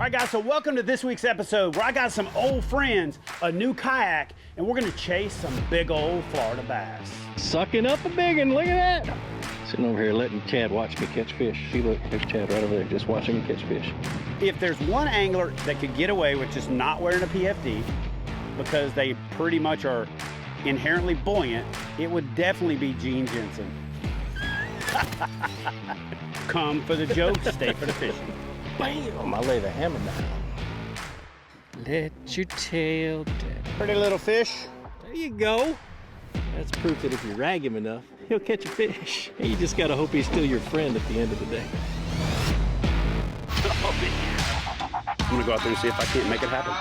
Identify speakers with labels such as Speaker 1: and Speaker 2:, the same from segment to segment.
Speaker 1: All right, guys, so welcome to this week's episode where I got some old friends, a new kayak, and we're gonna chase some big old Florida bass.
Speaker 2: Sucking up a big one, look at that. Sitting over here letting Chad watch me catch fish. See, look, there's Chad right over there, just watching me catch fish.
Speaker 1: If there's one angler that could get away with just not wearing a PFD, because they pretty much are inherently buoyant, it would definitely be Gene Jensen. Come for the jokes, stay for the fishing.
Speaker 2: Bam! I lay the hammer down. Let your tail down.
Speaker 1: Pretty little fish.
Speaker 2: There you go. That's proof that if you rag him enough, he'll catch a fish. You just gotta hope he's still your friend at the end of the day.
Speaker 1: I'm gonna go out there and see if I can't make it happen.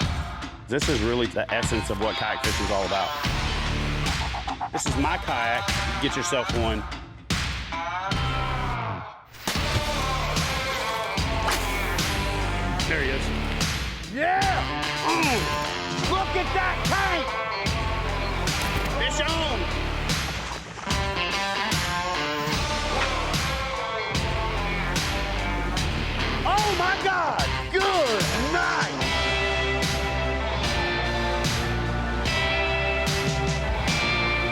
Speaker 1: This is really the essence of what kayak fishing is all about. This is my kayak. Get yourself one. There he is. Yeah! Look at that tank! Fish on! Oh my God! Good night!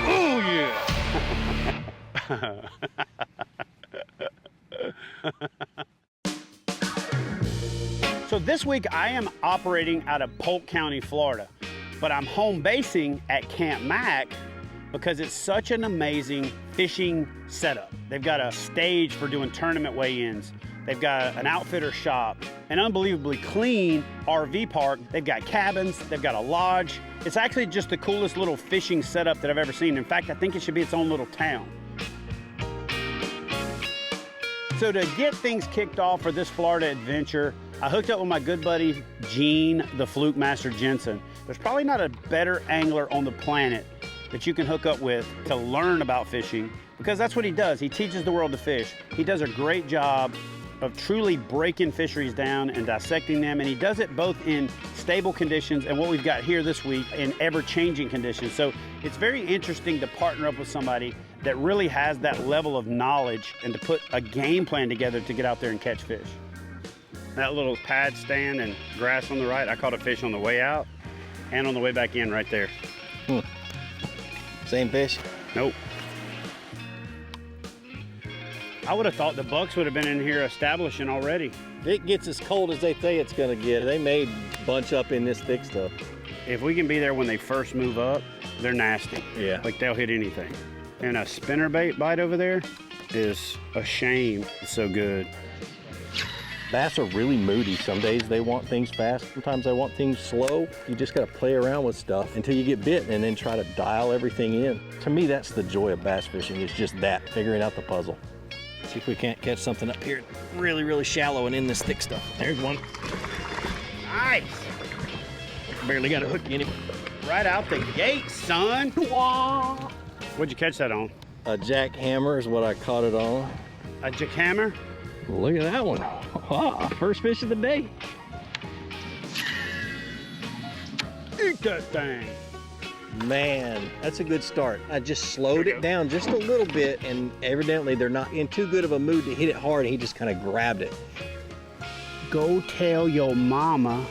Speaker 1: Oh yeah! So this week I am operating out of Polk County, Florida, but I'm home basing at Camp Mac because it's such an amazing fishing setup. They've got a stage for doing tournament weigh-ins. They've got an outfitter shop, an unbelievably clean RV park. They've got cabins, they've got a lodge. It's actually just the coolest little fishing setup that I've ever seen. In fact, I think it should be its own little town. So to get things kicked off for this Florida adventure, I hooked up with my good buddy, Gene, the Flukemaster Jensen. There's probably not a better angler on the planet that you can hook up with to learn about fishing, because that's what he does. He teaches the world to fish. He does a great job of truly breaking fisheries down and dissecting them, and he does it both in stable conditions and what we've got here this week in ever-changing conditions. So it's very interesting to partner up with somebody that really has that level of knowledge and to put a game plan together to get out there and catch fish. That little pad stand and grass on the right, I caught a fish on the way out and on the way back in right there.
Speaker 2: Same fish?
Speaker 1: Nope. I would have thought the bucks would have been in here establishing already.
Speaker 2: If it gets as cold as they say it's gonna get, they may bunch up in this thick stuff.
Speaker 1: If we can be there when they first move up, they're nasty.
Speaker 2: Yeah.
Speaker 1: Like they'll hit anything. And a spinnerbait bite over there is a shame. It's so good.
Speaker 2: Bass are really moody. Some days they want things fast. Sometimes they want things slow. You just gotta play around with stuff until you get bit and then try to dial everything in. To me, that's the joy of bass fishing, is just that, figuring out the puzzle. See if we can't catch something up here really, really shallow and in this thick stuff. There's one.
Speaker 1: Nice.
Speaker 2: Barely got a hook in him.
Speaker 1: Right out the gate, son. What'd you catch that on?
Speaker 2: A jackhammer is what I caught it on.
Speaker 1: A jackhammer?
Speaker 2: Look at that one. Ah, first fish of the day.
Speaker 1: Eat that thing.
Speaker 2: Man, that's a good start. I just slowed it down just a little bit, and evidently they're not in too good of a mood to hit it hard, and he just kind of grabbed it.
Speaker 1: Go tell your mama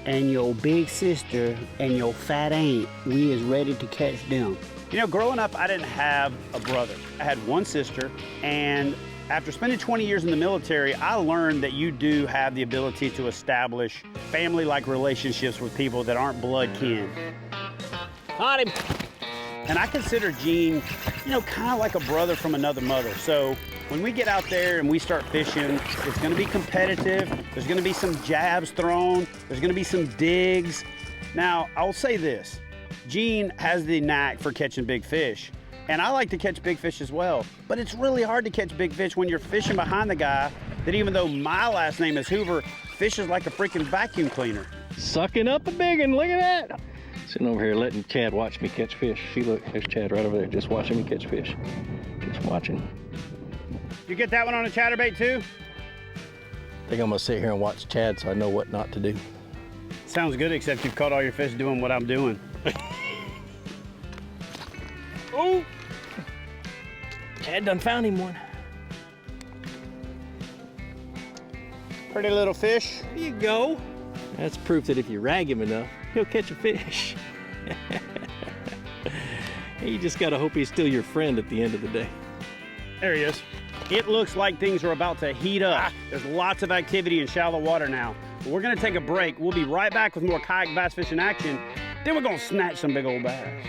Speaker 1: and your big sister and your fat aunt we is ready to catch them. You know, growing up, I didn't have a brother. I had one sister, and after spending 20 years in the military, I learned that you do have the ability to establish family-like relationships with people that aren't blood kin.
Speaker 2: Caught him.
Speaker 1: And I consider Gene, you know, kind of like a brother from another mother. So when we get out there and we start fishing, it's gonna be competitive. There's gonna be some jabs thrown. There's gonna be some digs. Now, I'll say this. Gene has the knack for catching big fish. And I like to catch big fish as well. But it's really hard to catch big fish when you're fishing behind the guy that, even though my last name is Hoover, fishes like a freaking vacuum cleaner.
Speaker 2: Sucking up a big one, look at that. Sitting over here letting Chad watch me catch fish. See, look, there's Chad right over there, just watching me catch fish. Just watching.
Speaker 1: You get that one on a chatterbait too?
Speaker 2: I think I'm gonna sit here and watch Chad so I know what not to do.
Speaker 1: Sounds good, except you've caught all your fish doing what I'm doing.
Speaker 2: Oh! Chad done found him one.
Speaker 1: Pretty little fish.
Speaker 2: There you go. That's proof that if you rag him enough, he'll catch a fish. You just gotta hope he's still your friend at the end of the day.
Speaker 1: There he is. It looks like things are about to heat up. There's lots of activity in shallow water now. But we're gonna take a break. We'll be right back with more kayak bass fishing action. Then we're gonna snatch some big old bass.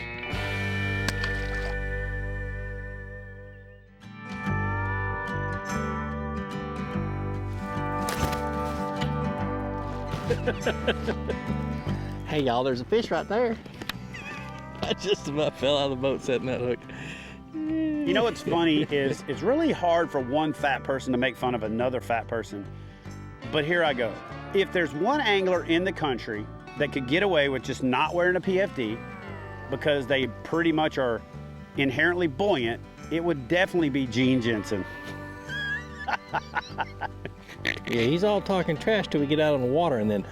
Speaker 2: Hey y'all, there's a fish right there. I just about fell out of the boat setting that hook.
Speaker 1: You know what's funny is it's really hard for one fat person to make fun of another fat person. But here I go. If there's one angler in the country that could get away with just not wearing a PFD because they pretty much are inherently buoyant, it would definitely be Gene Jensen.
Speaker 2: Yeah, he's all talking trash till we get out on the water, and then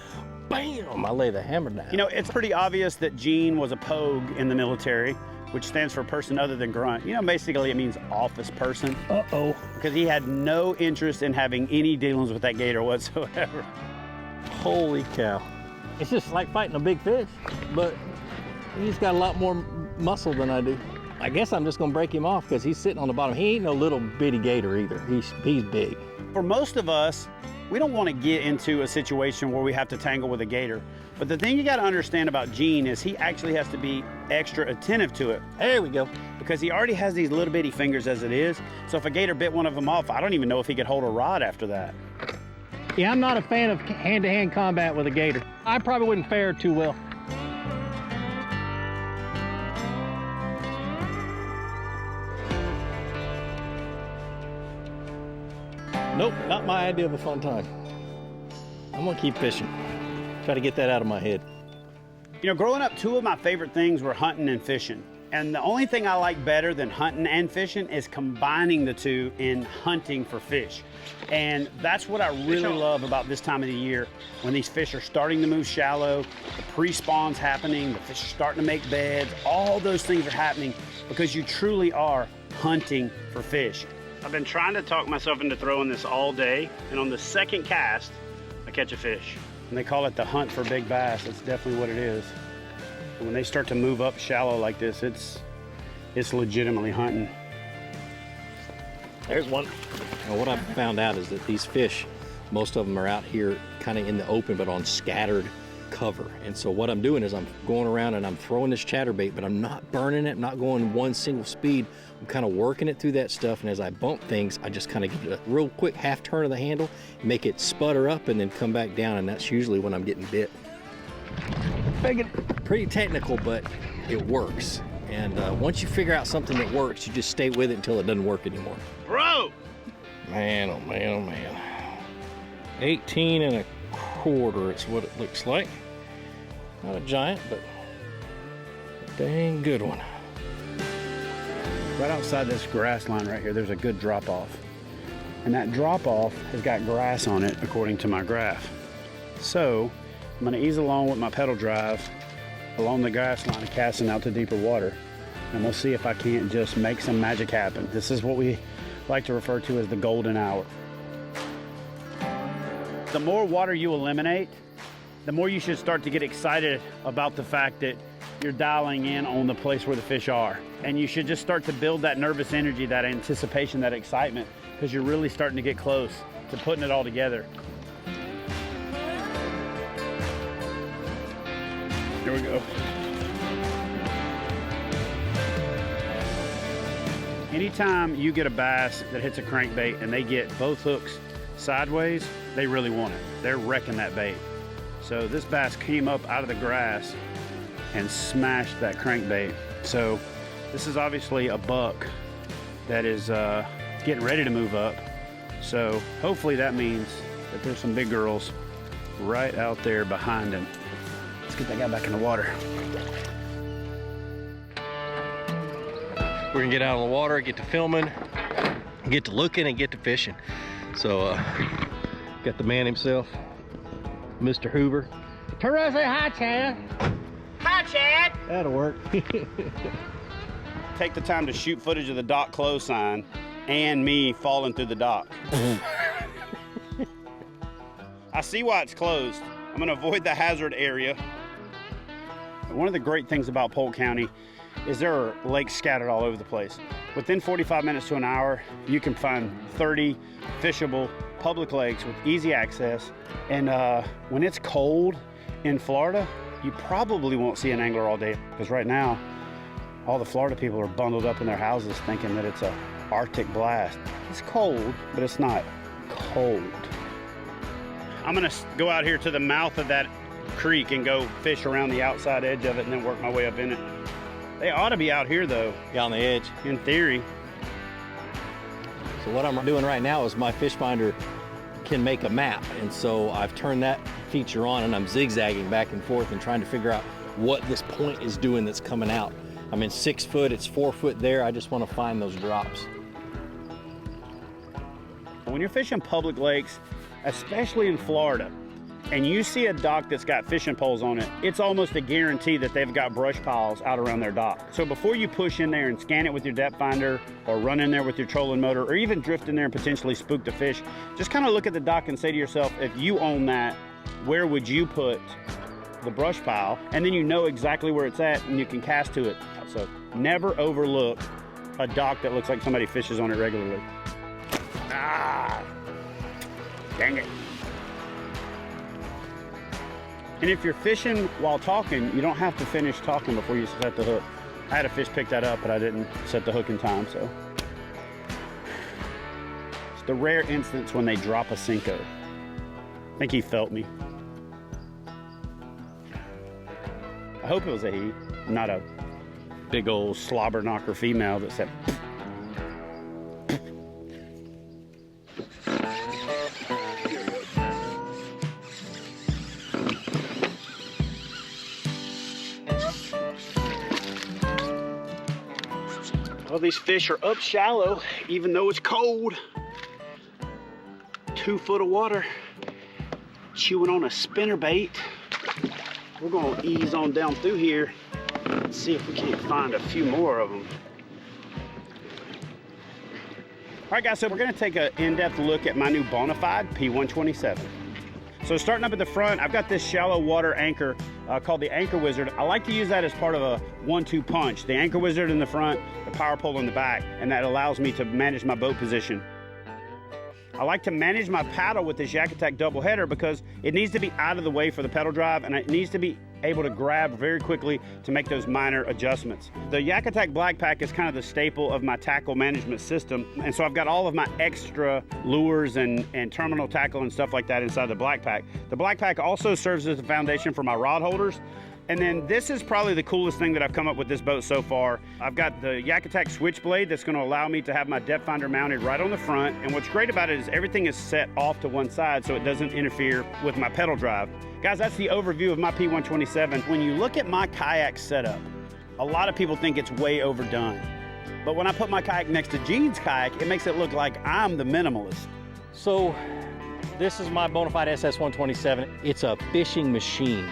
Speaker 2: bam, I lay the hammer down.
Speaker 1: You know, it's pretty obvious that Gene was a pogue in the military, which stands for person other than grunt. You know, basically it means office person.
Speaker 2: Uh-oh.
Speaker 1: Because he had no interest in having any dealings with that gator whatsoever.
Speaker 2: Holy cow. It's just like fighting a big fish, but he's got a lot more muscle than I do. I guess I'm just gonna break him off because he's sitting on the bottom. He ain't no little bitty gator either. He's big.
Speaker 1: For most of us, we don't want to get into a situation where we have to tangle with a gator. But the thing you got to understand about Gene is he actually has to be extra attentive to it.
Speaker 2: There we go.
Speaker 1: Because he already has these little bitty fingers as it is. So if a gator bit one of them off, I don't even know if he could hold a rod after that.
Speaker 2: Yeah, I'm not a fan of hand-to-hand combat with a gator. I probably wouldn't fare too well. Nope, not my idea of a fun time. I'm gonna keep fishing. Try to get that out of my head.
Speaker 1: You know, growing up, two of my favorite things were hunting and fishing. And the only thing I like better than hunting and fishing is combining the two in hunting for fish. And that's what I really love about this time of the year, when these fish are starting to move shallow, the pre-spawn's happening, the fish are starting to make beds, all those things are happening because you truly are hunting for fish. I've been trying to talk myself into throwing this all day, and on the second cast, I catch a fish. And they call it the hunt for big bass. That's definitely what it is. And when they start to move up shallow like this, it's legitimately hunting.
Speaker 2: There's one. Now, what I've found out is that these fish, most of them are out here kind of in the open, but on scattered cover. And so what I'm doing is I'm going around and I'm throwing this chatterbait, but I'm not burning it, I'm not going one single speed. I'm kind of working it through that stuff, and as I bump things, I just kind of give it a real quick half turn of the handle, make it sputter up, and then come back down, and that's usually when I'm getting bit. Pretty technical, but it works. And once you figure out something that works, you just stay with it until it doesn't work anymore.
Speaker 1: Bro!
Speaker 2: Man, oh man, oh man. 18 and a quarter is what it looks like. Not a giant, but a dang good one.
Speaker 1: Right outside this grass line right here, there's a good drop off. And that drop off has got grass on it according to my graph. So I'm gonna ease along with my pedal drive along the grass line and casting out to deeper water. And we'll see if I can't just make some magic happen. This is what we like to refer to as the golden hour. The more water you eliminate, the more you should start to get excited about the fact that you're dialing in on the place where the fish are. And you should just start to build that nervous energy, that anticipation, that excitement, because you're really starting to get close to putting it all together. Here we go. Anytime you get a bass that hits a crankbait and they get both hooks sideways, they really want it. They're wrecking that bait. So this bass came up out of the grass and smashed that crankbait. So this is obviously a buck that is getting ready to move up. So hopefully that means that there's some big girls right out there behind him. Let's get that guy back in the water.
Speaker 2: We're gonna get out on the water, get to filming, get to looking, and get to fishing. So got the man himself, Mr. Hoover. Turn around and say hi, Chad.
Speaker 1: Hi, Chad.
Speaker 2: That'll work.
Speaker 1: Take the time to shoot footage of the dock close sign and me falling through the dock. I see why it's closed. I'm gonna avoid the hazard area. One of the great things about Polk County is there are lakes scattered all over the place. Within 45 minutes to an hour, you can find 30 fishable public lakes with easy access. And when it's cold in Florida, you probably won't see an angler all day, because right now, all the Florida people are bundled up in their houses thinking that it's a Arctic blast. It's cold, but it's not cold. I'm gonna go out here to the mouth of that creek and go fish around the outside edge of it and then work my way up in it. They ought to be out here though.
Speaker 2: Yeah, on the edge.
Speaker 1: In theory.
Speaker 2: So what I'm doing right now is my fish finder can make a map. And so I've turned that feature on and I'm zigzagging back and forth and trying to figure out what this point is doing that's coming out. I'm in 6 foot, it's 4 foot there. I just want to find those drops.
Speaker 1: When you're fishing public lakes, especially in Florida, and you see a dock that's got fishing poles on it, it's almost a guarantee that they've got brush piles out around their dock. So before you push in there and scan it with your depth finder, or run in there with your trolling motor, or even drift in there and potentially spook the fish, just kind of look at the dock and say to yourself, if you own that, where would you put the brush pile? And then you know exactly where it's at and you can cast to it. So never overlook a dock that looks like somebody fishes on it regularly. Ah, dang it. And if you're fishing while talking, you don't have to finish talking before you set the hook. I had a fish pick that up, but I didn't set the hook in time, so. It's the rare instance when they drop a Cinco. I think he felt me. I hope it was a he, not a big old slobber knocker female that said, well, these fish are up shallow, even though it's cold. 2 foot of water, chewing on a spinnerbait. We're gonna ease on down through here and see if we can't find a few more of them. All right, guys, so we're gonna take an in-depth look at my new Bonafide P127. So starting up at the front, I've got this shallow water anchor called the Anchor Wizard. I like to use that as part of a 1-2 punch. The Anchor Wizard in the front, the power pole in the back, and that allows me to manage my boat position. I like to manage my paddle with this Yak Attack double header because it needs to be out of the way for the pedal drive, and it needs to be able to grab very quickly to make those minor adjustments. The Yak Attack Black Pack is kind of the staple of my tackle management system, and so I've got all of my extra lures and terminal tackle and stuff like that inside the Black Pack. The Black Pack also serves as the foundation for my rod holders. And then this is probably the coolest thing that I've come up with this boat so far. I've got the Yak Attack switchblade that's gonna allow me to have my depth finder mounted right on the front. And what's great about it is everything is set off to one side so it doesn't interfere with my pedal drive. Guys, that's the overview of my P127. When you look at my kayak setup, a lot of people think it's way overdone. But when I put my kayak next to Gene's kayak, it makes it look like I'm the minimalist.
Speaker 2: So this is my Bonafide SS127. It's a fishing machine.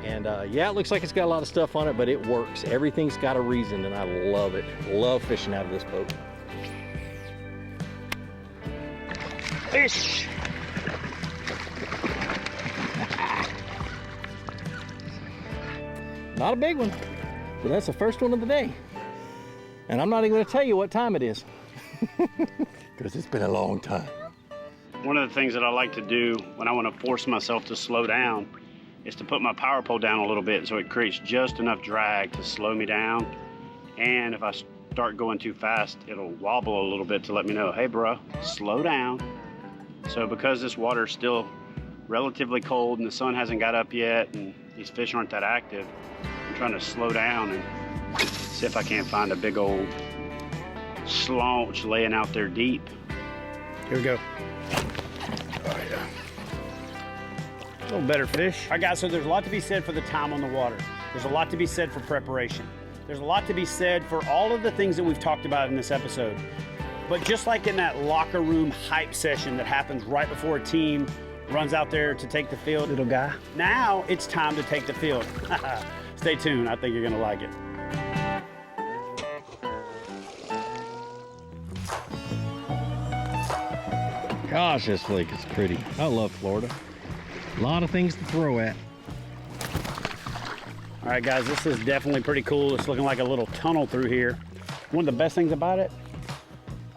Speaker 2: And yeah, it looks like it's got a lot of stuff on it, but it works. Everything's got a reason, and I love it. Love fishing out of this boat.
Speaker 1: Fish!
Speaker 2: Not a big one, but that's the first one of the day. And I'm not even gonna tell you what time it is, because it's been a long time.
Speaker 1: One of the things that I like to do when I want to force myself to slow down is to put my power pole down a little bit so it creates just enough drag to slow me down. And if I start going too fast, it'll wobble a little bit to let me know, hey bro, slow down. So because this water is still relatively cold and the sun hasn't got up yet and these fish aren't that active, I'm trying to slow down and see if I can't find a big old slaunch laying out there deep. Here we go. Oh yeah. A little better fish. All right, guys, so there's a lot to be said for the time on the water. There's a lot to be said for preparation. There's a lot to be said for all of the things that we've talked about in this episode. But just like in that locker room hype session that happens right before a team runs out there to take the field, little guy, now it's time to take the field. Stay tuned, I think you're gonna like it.
Speaker 2: Gosh, this lake is pretty. I love Florida. A lot of things to throw at.
Speaker 1: All right, guys, this is definitely pretty cool. It's looking like a little tunnel through here. One of the best things about it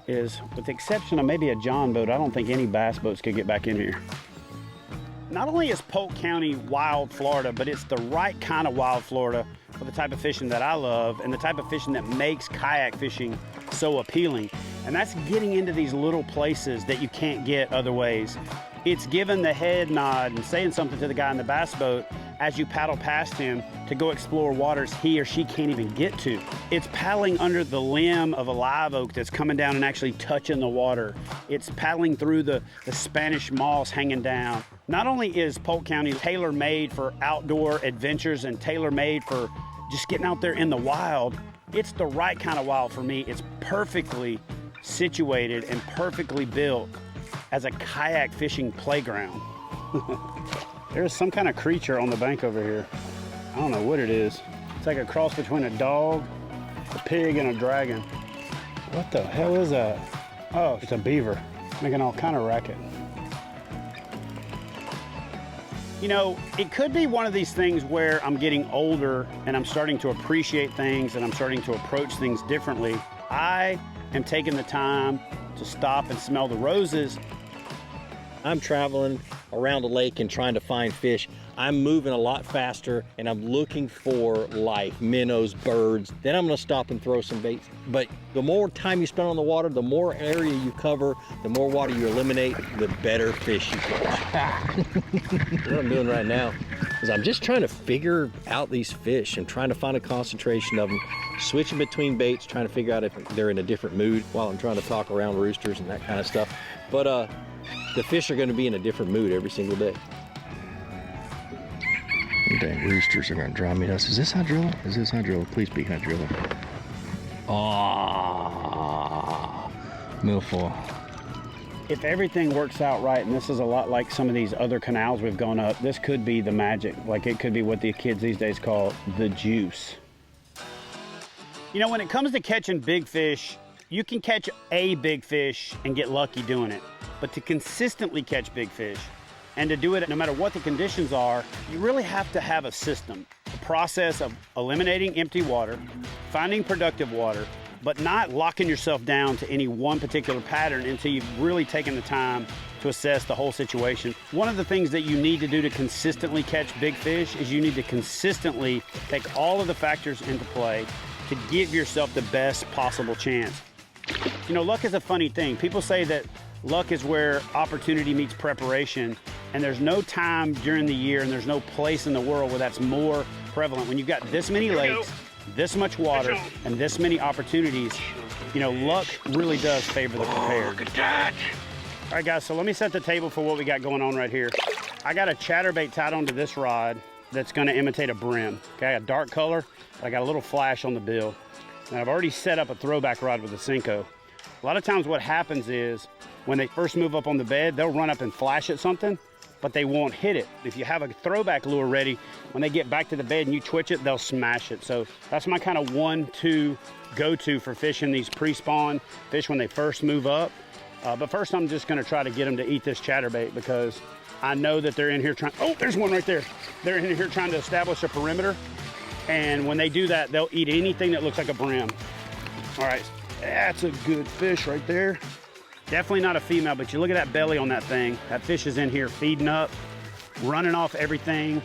Speaker 1: is, with the exception of maybe a John boat, I don't think any bass boats could get back in here. Not only is Polk County wild Florida, but it's the right kind of wild Florida for the type of fishing that I love and the type of fishing that makes kayak fishing so appealing. And that's getting into these little places that you can't get other ways. It's giving the head nod and saying something to the guy in the bass boat as you paddle past him to go explore waters he or she can't even get to. It's paddling under the limb of a live oak that's coming down and actually touching the water. It's paddling through the Spanish moss hanging down. Not only is Polk County tailor-made for outdoor adventures and tailor-made for just getting out there in the wild, it's the right kind of wild for me. It's perfectly situated and perfectly built as a kayak fishing playground. There's some kind of creature on the bank over here. I don't know what it is. It's like a cross between a dog, a pig, and a dragon. What the hell is that? Oh, it's a beaver making all kind of racket. You know, it could be one of these things where I'm getting older and I'm starting to appreciate things and I'm starting to approach things differently. I am taking the time to stop and smell the roses.
Speaker 2: I'm traveling around the lake and trying to find fish. I'm moving a lot faster and I'm looking for life, minnows, birds. Then I'm gonna stop and throw some baits. But the more time you spend on the water, the more area you cover, the more water you eliminate, the better fish you catch. What I'm doing right now is I'm just trying to figure out these fish and trying to find a concentration of them, switching between baits, trying to figure out if they're in a different mood while I'm trying to talk around roosters and that kind of stuff. But the fish are going to be in a different mood every single day. Dang, roosters are going to drive me nuts. Is this hydrilla? Is this hydrilla? Please be hydrilla. Ah, milfoil.
Speaker 1: If everything works out right, and this is a lot like some of these other canals we've gone up, this could be the magic. Like, it could be what the kids these days call the juice. You know, when it comes to catching big fish, you can catch a big fish and get lucky doing it. But to consistently catch big fish and to do it no matter what the conditions are, you really have to have a system, a process of eliminating empty water, finding productive water, but not locking yourself down to any one particular pattern until you've really taken the time to assess the whole situation. One of the things that you need to do to consistently catch big fish is you need to consistently take all of the factors into play to give yourself the best possible chance. You know, luck is a funny thing. People say that luck is where opportunity meets preparation, and there's no time during the year and there's no place in the world where that's more prevalent. When you've got this many lakes, this much water, and this many opportunities, you know, luck really does favor the prepared.
Speaker 3: Look at that.
Speaker 1: All right, guys, so let me set the table for what we got going on right here. I got a chatterbait tied onto this rod that's gonna imitate a brim. Okay, a dark color, but I got a little flash on the bill. And I've already set up a throwback rod with a Senko. A lot of times what happens is when they first move up on the bed, they'll run up and flash at something, but they won't hit it. If you have a throwback lure ready, when they get back to the bed and you twitch it, they'll smash it. So that's my kind of 1-2 go-to for fishing these pre-spawn fish when they first move up. But first I'm just gonna try to get them to eat this chatterbait because I know that they're in here trying, oh, there's one right there. They're in here trying to establish a perimeter. And when they do that, they'll eat anything that looks like a brim. All right, that's a good fish right there. Definitely not a female, but you look at that belly on that thing. That fish is in here feeding up, running off everything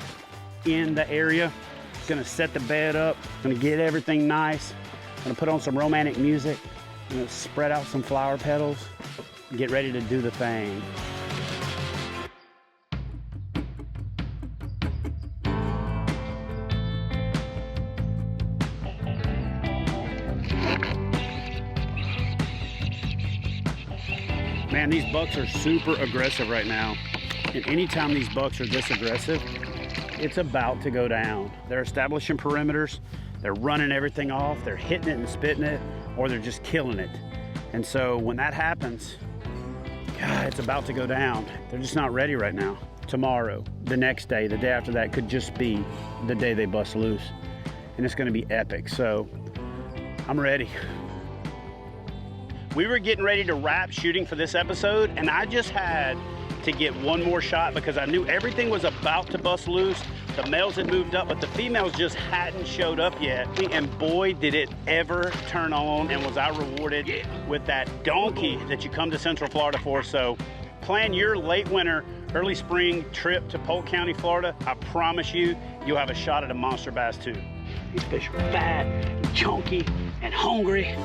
Speaker 1: in the area. It's gonna set the bed up, gonna get everything nice. Gonna put on some romantic music, gonna spread out some flower petals, and get ready to do the thing. Man, these bucks are super aggressive right now. And anytime these bucks are this aggressive, it's about to go down. They're establishing perimeters, they're running everything off, they're hitting it and spitting it, or they're just killing it. And so when that happens, God, it's about to go down. They're just not ready right now. Tomorrow, the next day, the day after that could just be the day they bust loose. And it's gonna be epic, so I'm ready. We were getting ready to wrap shooting for this episode, and I just had to get one more shot because I knew everything was about to bust loose. The males had moved up, but the females just hadn't showed up yet. And boy, did it ever turn on, and was I rewarded with that donkey that you come to Central Florida for. So plan your late winter, early spring trip to Polk County, Florida. I promise you, you'll have a shot at a monster bass too. These fish are fat, chunky, and hungry.